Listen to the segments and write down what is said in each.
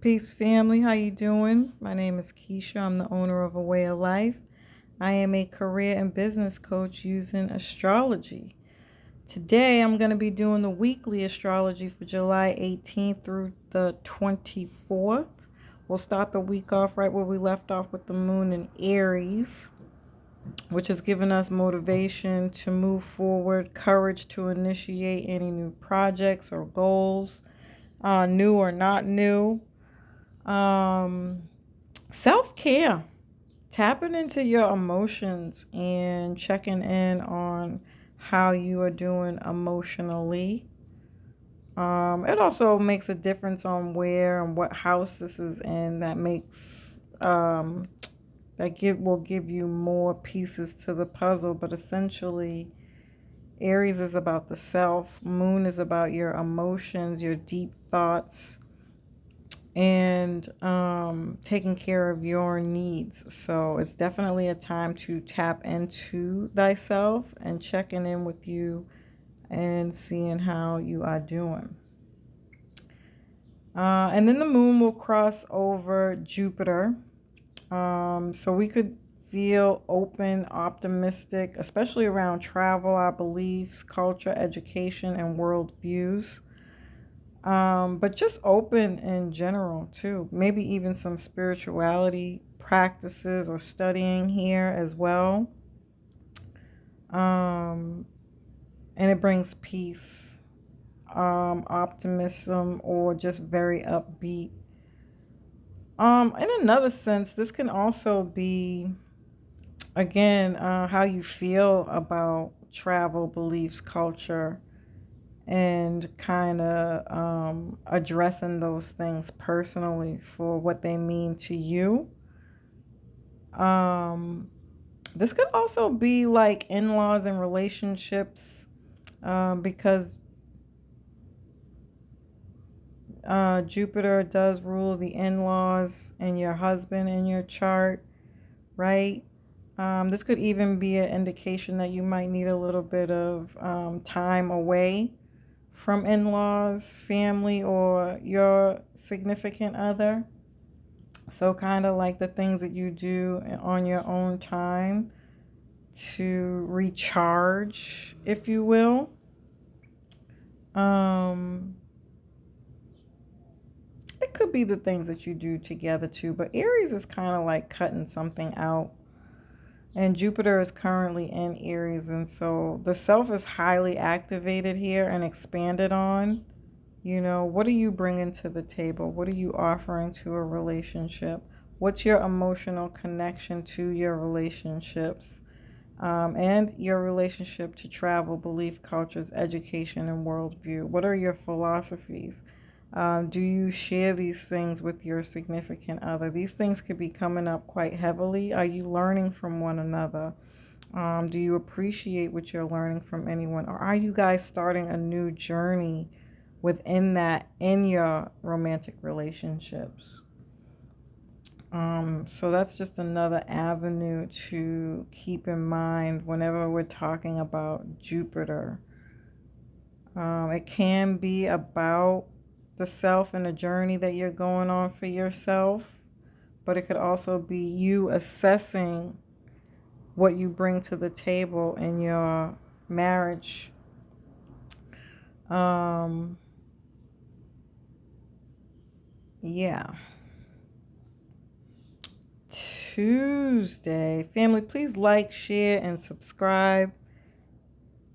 Peace family, how you doing? My name is Keisha. I'm the owner of A Way of Life. I am a career and business coach using astrology. Today I'm going to be doing the weekly astrology for July 18th through the 24th. We'll start the week off right where we left off with the moon in Aries, which has given us motivation to move forward, courage to initiate any new projects or goals, new or not new. Um, Self-care, tapping into your emotions and checking in on how you are doing emotionally. It also makes a difference on where and what house this is in. That makes will give you more pieces to the puzzle. But essentially, Aries is about the self. Moon is about your emotions, your deep thoughts, and taking care of your needs. So it's definitely a time to tap into thyself and checking in with you and seeing how you are doing. And then the moon will cross over Jupiter. So we could feel open, optimistic, especially around travel, our beliefs, culture, education, and world views. But just open in general too. Maybe even some spirituality practices or studying here as well. Um, and it brings peace, optimism, or just very upbeat. In another sense, this can also be, again, how you feel about travel, beliefs, culture, and kind of addressing those things personally for what they mean to you. Um, this could also be like in-laws and relationships, because Jupiter does rule the in-laws and your husband in your chart, right? This could even be an indication that you might need a little bit of time away from in-laws, family, or your significant other. So kind of like the things that you do on your own time to recharge, if you will. Um, it could be the things that you do together too, but Aries is kind of like cutting something out. And Jupiter is currently in Aries, and so the self is highly activated here and expanded on. You know, what are you bringing to the table? What are you offering to a relationship? What's your emotional connection to your relationships, and your relationship to travel, belief, cultures, education, and worldview? What are your philosophies? Do you share these things with your significant other? These things could be coming up quite heavily. Are you learning from one another? Do you appreciate what you're learning from anyone? Or are you guys starting a new journey within that in your romantic relationships? So that's just another avenue to keep in mind whenever we're talking about Jupiter. It can be about the self and the journey that you're going on for yourself, but it could also be you assessing what you bring to the table in your marriage. Um, yeah. Tuesday. Family, please like, share, and subscribe.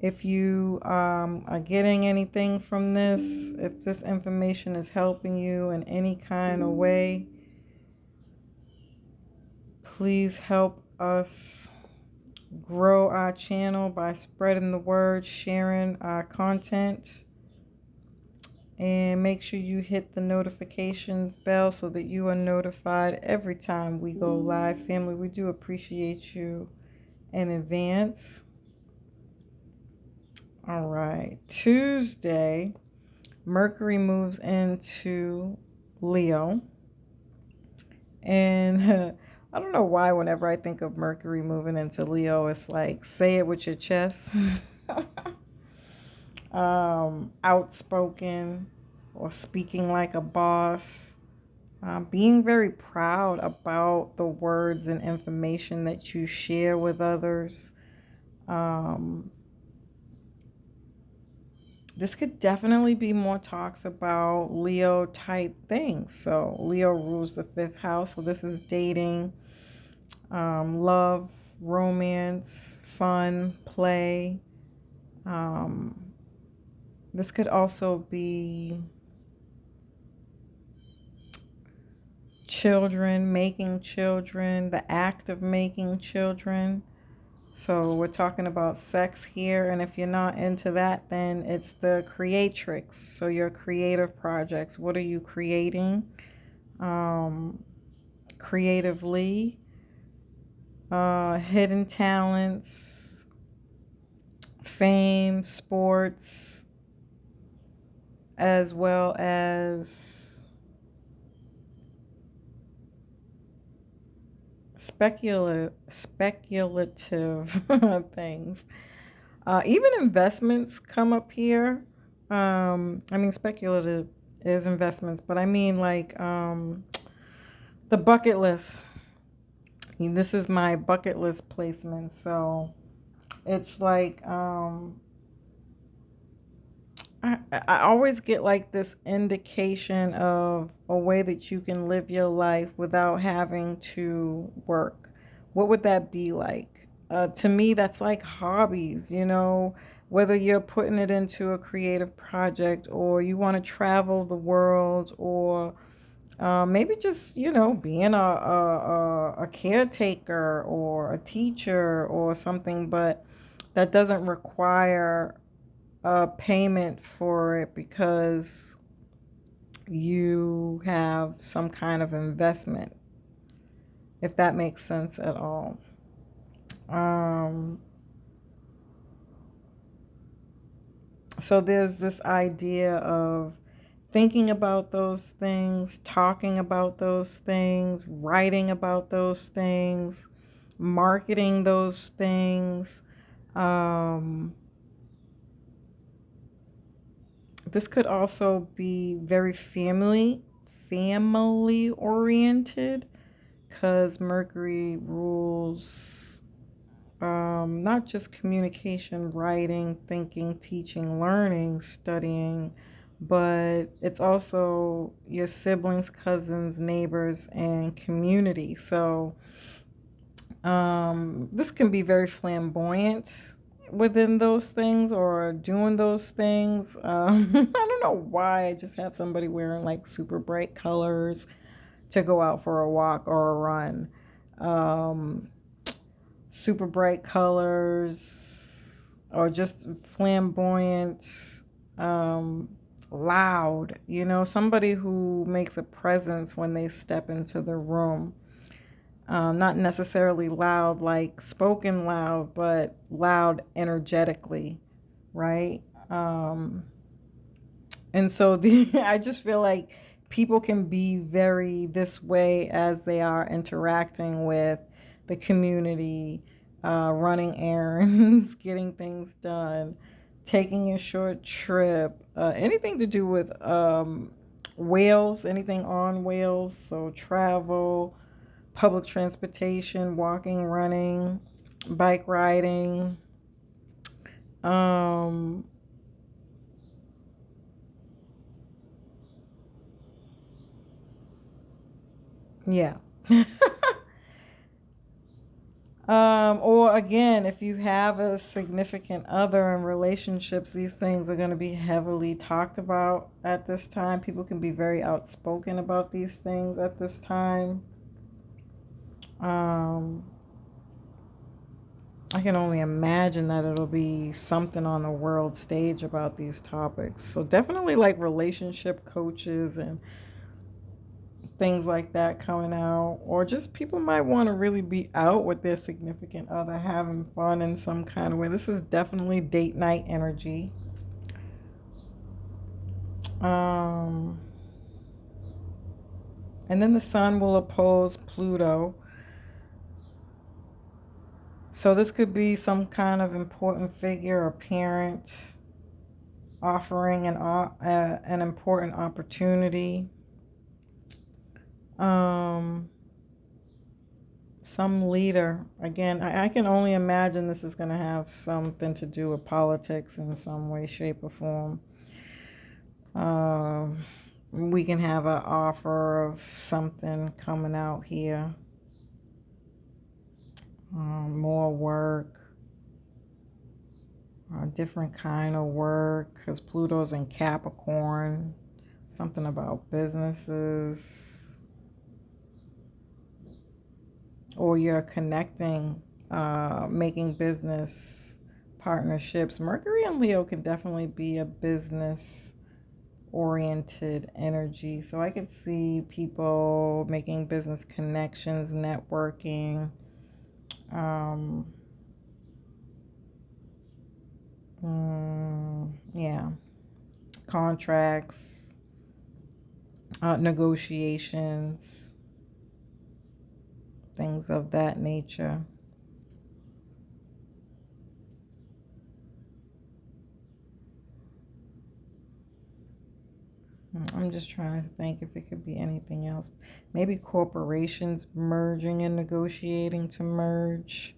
If you are getting anything from this, if this information is helping you in any kind of way, please help us grow our channel by spreading the word, sharing our content, and make sure you hit the notifications bell so that you are notified every time we go live. Family, we do appreciate you in advance. All right, Tuesday, Mercury moves into Leo. And I don't know why whenever I think of Mercury moving into Leo, it's like, say it with your chest. Outspoken or speaking like a boss. Being very proud about the words and information that you share with others. Um, this could definitely be more talks about Leo type things. So, Leo rules the fifth house. So, this is dating, love, romance, fun, play. Um, this could also be children, making children, the act of making children. So we're talking about sex here, and if you're not into that, then it's the creatrix. So your creative projects. What are you creating um, creatively? Hidden talents, fame, sports, as well as speculative things. Even investments come up here. I mean, speculative is investments, but I mean like the bucket list. This is my bucket list placement. So it's like I always get like this indication of a way that you can live your life without having to work. What would that be like? To me, that's like hobbies, whether you're putting it into a creative project or you want to travel the world or maybe just, being a caretaker or a teacher or something, but that doesn't require a payment for it because you have some kind of investment, if that makes sense at all. Um, so there's this idea of thinking about those things, talking about those things, writing about those things, marketing those things. Um, this could also be very family oriented because Mercury rules not just communication, writing, thinking, teaching, learning, studying, but it's also your siblings, cousins, neighbors, and community. So this can be very flamboyant within those things or doing those things. I don't know why I just have somebody wearing like super bright colors to go out for a walk or a run. Um, Super bright colors or just flamboyant, um, loud, somebody who makes a presence when they step into the room. Not necessarily loud, like spoken loud, but loud energetically, right? And so I just feel like people can be very this way as they are interacting with the community, running errands, getting things done, taking a short trip, anything to do with wheels, anything on wheels, so travel, public transportation, walking, running, bike riding. Um, yeah. Or again, if you have a significant other in relationships, these things are going to be heavily talked about at this time. People can be very outspoken about these things at this time. Um, I can only imagine that it'll be something on the world stage about these topics. So definitely like relationship coaches and things like that coming out, or just people might want to really be out with their significant other having fun in some kind of way. This is definitely date night energy. um and then the sun will oppose Pluto, so this could be some kind of important figure or parent offering an important opportunity. Um, some leader. Again, I can only imagine this is going to have something to do with politics in some way, shape, or form. We can have an offer of something coming out here. More work, a different kind of work, because Pluto's in Capricorn. Something about businesses, or you're connecting, making business partnerships. Mercury and Leo can definitely be a business oriented energy. So I could see people making business connections, networking. Um, yeah, contracts, negotiations, things of that nature. I'm just trying to think if it could be anything else. Maybe corporations merging and negotiating to merge.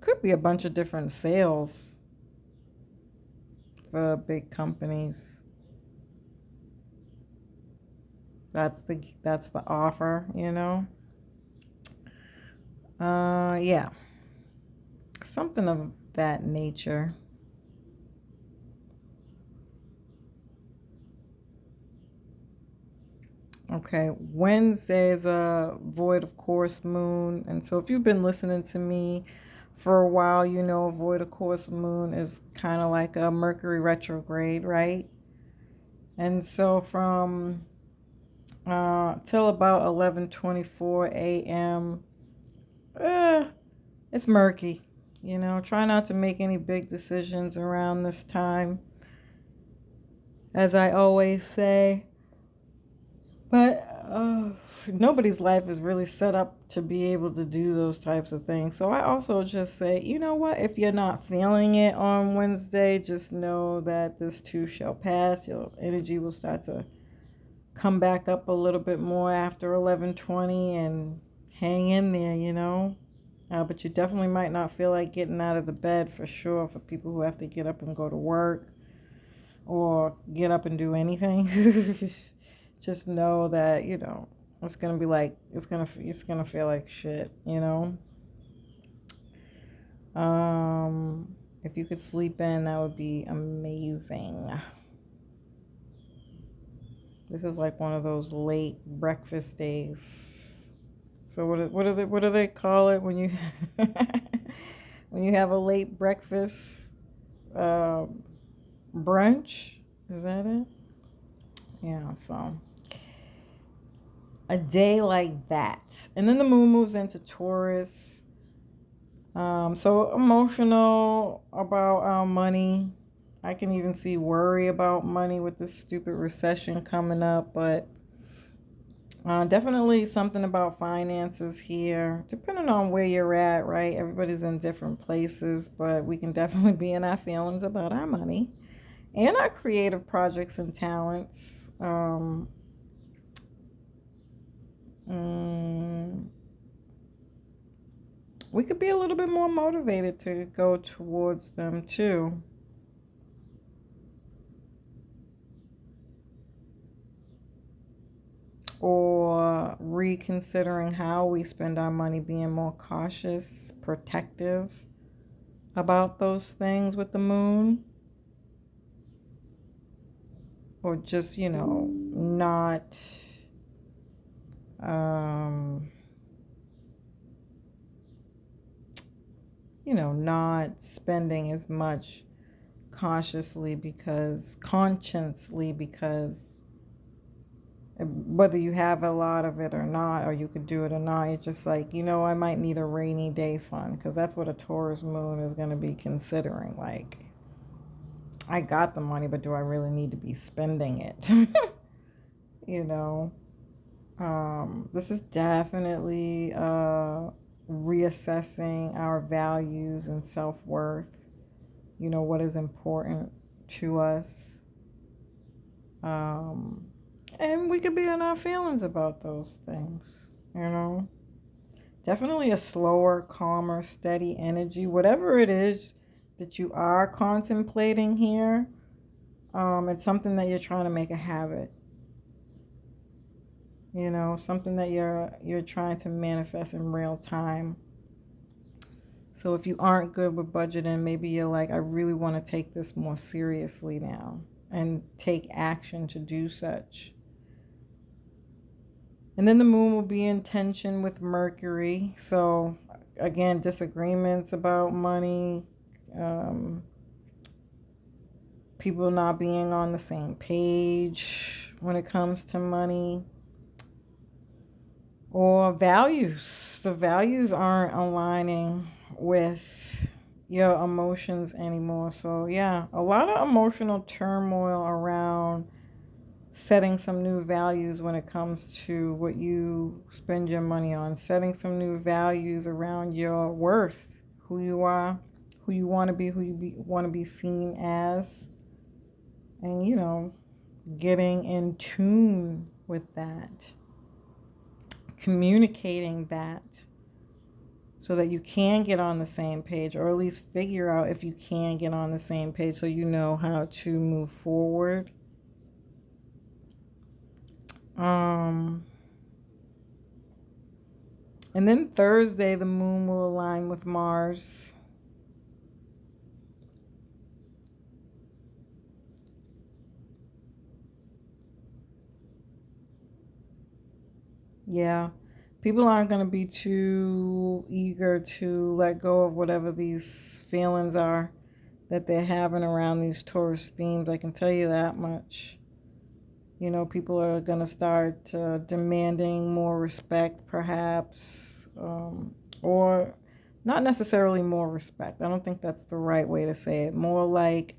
Could be a bunch of different sales for big companies. That's the offer, you know. Yeah, something of that nature. Okay, Wednesday is a void of course moon. And so if you've been listening to me for a while, you know void of course moon is kind of like a Mercury retrograde, right? And so from till about 11:24 a.m., eh, it's murky. You know, try not to make any big decisions around this time, as I always say. But nobody's life is really set up to be able to do those types of things. So I also just say, you know what? If you're not feeling it on Wednesday, just know that this too shall pass. Your energy will start to come back up a little bit more after 11:20, and hang in there, you know. But you definitely might not feel like getting out of the bed for sure for people who have to get up and go to work or get up and do anything. Just know that, you know, it's gonna be like it's gonna feel like shit, you know. If you could sleep in, that would be amazing. This is like one of those late breakfast days. So what do they call it when you when you have a late breakfast, brunch? Is that it? Yeah. So a day like that, and then the moon moves into Taurus. So emotional about money. I can even see worry about money with this stupid recession coming up, but definitely something about finances here, depending on where you're at, right? Everybody's in different places, but we can definitely be in our feelings about our money and our creative projects and talents. Mm, we could be a little bit more motivated to go towards them too. Or reconsidering how we spend our money, being more cautious, protective about those things with the moon. Or just, not, um, not spending as much consciously, because whether you have a lot of it or not, or you could do it or not, it's just like, I might need a rainy day fund, because that's what a Taurus moon is going to be considering. Like, I got the money, but do I really need to be spending it? you know, this is definitely reassessing our values and self worth. What is important to us. Um, And we could be in our feelings about those things, you know. Definitely a slower, calmer, steady energy. Whatever it is that you are contemplating here, it's something that you're trying to make a habit. You know, something that you're trying to manifest in real time. So if you aren't good with budgeting, maybe you're like, I really want to take this more seriously now and take action to do such. And then the moon will be in tension with Mercury. So again, disagreements about money, people not being on the same page when it comes to money, or values. The values aren't aligning with your emotions anymore. So yeah, a lot of emotional turmoil around setting some new values when it comes to what you spend your money on, setting some new values around your worth, who you are, who you want to be, want to be seen as, and getting in tune with that, communicating that so that you can get on the same page, or at least figure out if you can get on the same page so you know how to move forward. And then Thursday, the moon will align with Mars. Yeah. People aren't going to be too eager to let go of whatever these feelings are that they're having around these Taurus themes. I can tell you that much. People are going to start demanding more respect, perhaps, or not necessarily more respect. I don't think that's the right way to say it. More like,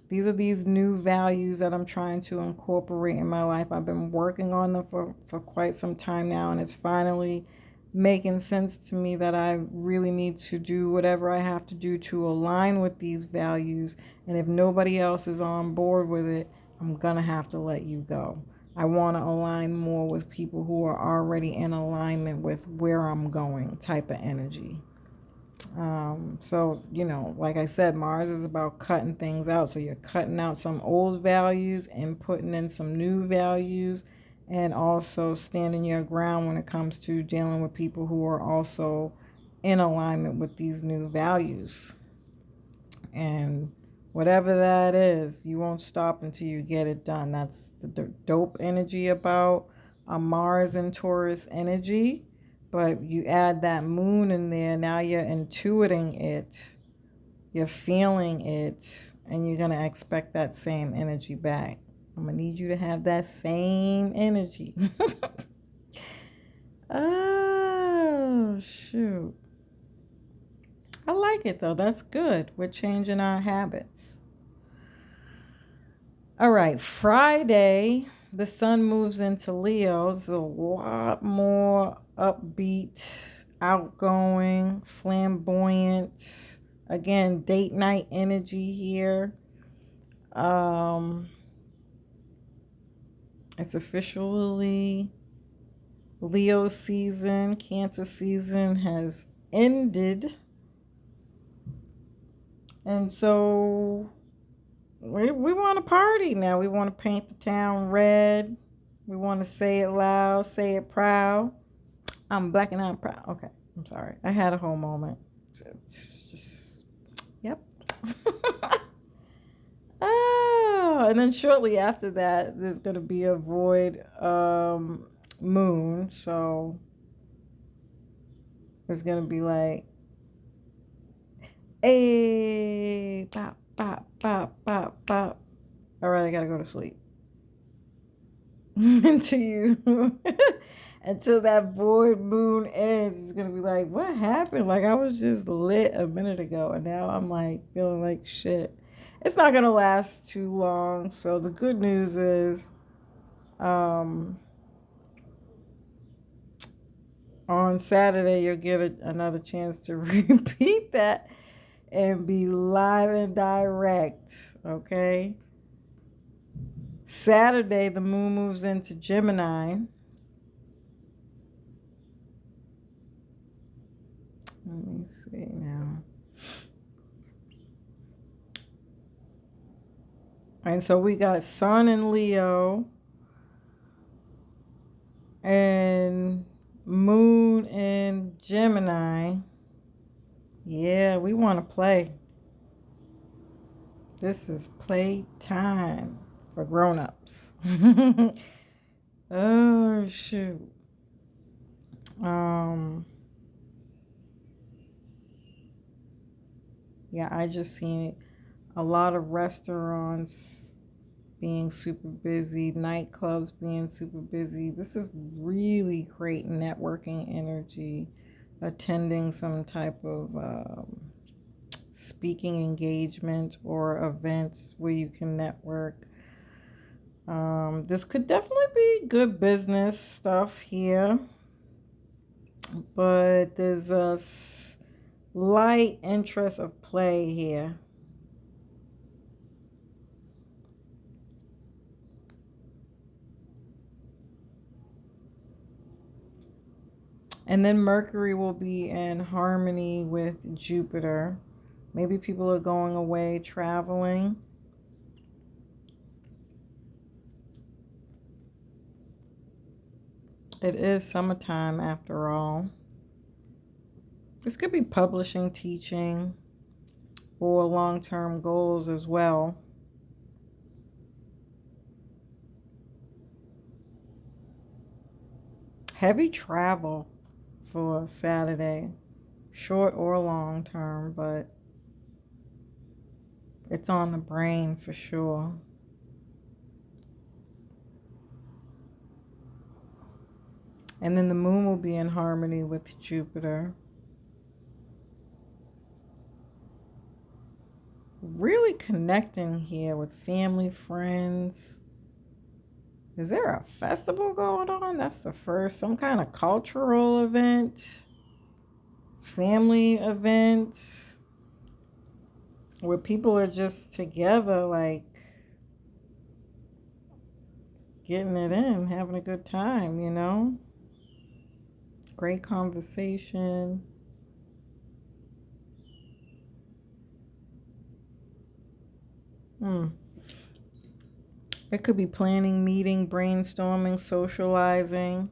these are these new values that I'm trying to incorporate in my life. I've been working on them for quite some time now, and it's finally making sense to me that I really need to do whatever I have to do to align with these values. And if nobody else is on board with it, I'm going to have to let you go. I want to align more with people who are already in alignment with where I'm going type of energy. So, like I said, Mars is about cutting things out. So you're cutting out some old values and putting in some new values, and also standing your ground when it comes to dealing with people who are also in alignment with these new values. And whatever that is, you won't stop until you get it done. That's the dope energy about a Mars and Taurus energy. But you add that moon in there, now you're intuiting it, you're feeling it, and you're going to expect that same energy back. I'm going to need you to have that same energy. Oh, shoot. I like it, though. That's good. We're changing our habits. All right, Friday, the sun moves into Leo. It's a lot more upbeat, outgoing, flamboyant. Again, date night energy here. It's officially Leo season. Cancer season has ended. And so we want to party now. We want to paint the town red. We want to say it loud, say it proud. I'm black and I'm proud. Okay, I'm sorry. I had a whole moment. It's just, yep. Oh, and then shortly after that, there's going to be a void moon. So it's going to be like, hey, pop, pop, pop, pop, pop. All right, I got to go to sleep. Until that void moon ends, it's gonna be like, what happened? Like, I was just lit a minute ago, and now I'm like feeling like shit. It's not gonna last too long. So the good news is, on Saturday you'll get another chance to repeat that and be live and direct. Okay. Saturday, the moon moves into Gemini. Let me see now. And so we got Sun in Leo and Moon in Gemini. Yeah, we want to play. This is play time for grown-ups. Oh, shoot. Um, yeah, I just seen a lot of restaurants being super busy, nightclubs being super busy. This is really great networking energy, attending some type of speaking engagement or events where you can network. This could definitely be good business stuff here, but there's a slight interest of play here. And then Mercury will be in harmony with Jupiter. Maybe people are going away traveling. It is summertime after all. This could be publishing, teaching, or long-term goals as well. Heavy travel for Saturday, short or long term, but it's on the brain for sure. And then the moon will be in harmony with Jupiter. Really connecting here with family, friends. Is there a festival going on? That's the first. Some kind of cultural event, family event, where people are just together, like getting it in, having a good time, you know? Great conversation. It could be planning, meeting, brainstorming, socializing.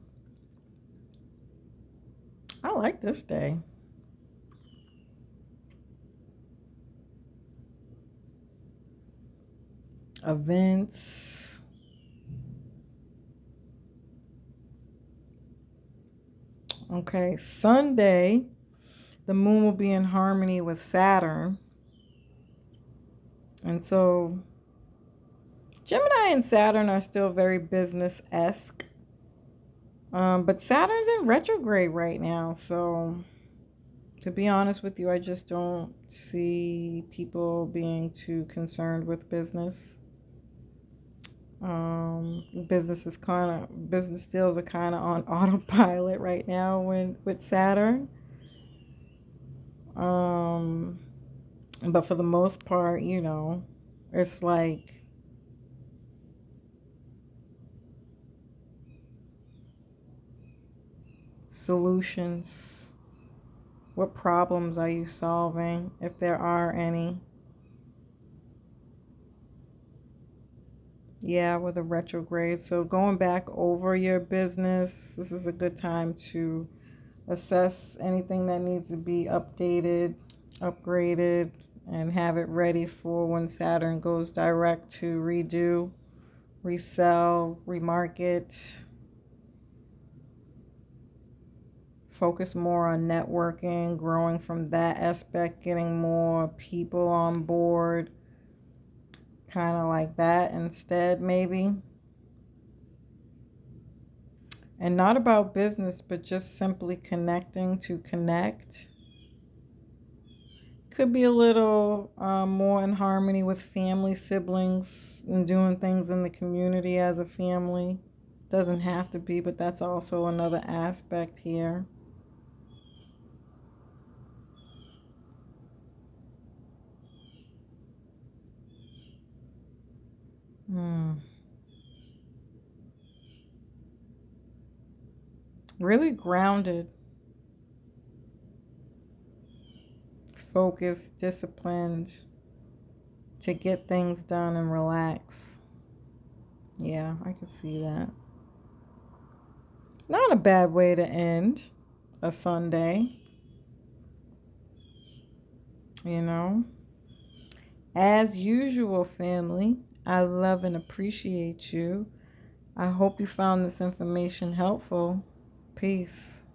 I like this day. Events. Okay, Sunday, the moon will be in harmony with Saturn. And so Gemini and Saturn are still very business-esque. But Saturn's in retrograde right now. So to be honest with you, I just don't see people being too concerned with business. Business deals are kind of on autopilot right now with Saturn. But for the most part, it's like solutions. What problems are you solving, if there are any? Yeah, with a retrograde. So going back over your business, this is a good time to assess anything that needs to be updated, upgraded, and have it ready for when Saturn goes direct to redo, resell, remarket. Focus more on networking, growing from that aspect, getting more people on board, kind of like that instead, maybe. And not about business, but just simply connecting to connect. Could be a little more in harmony with family, siblings, and doing things in the community as a family. Doesn't have to be, but that's also another aspect here. Really grounded, focused, disciplined to get things done and relax. Yeah, I can see that. Not a bad way to end a Sunday, you know. As usual, family, I love and appreciate you. I hope you found this information helpful. Peace.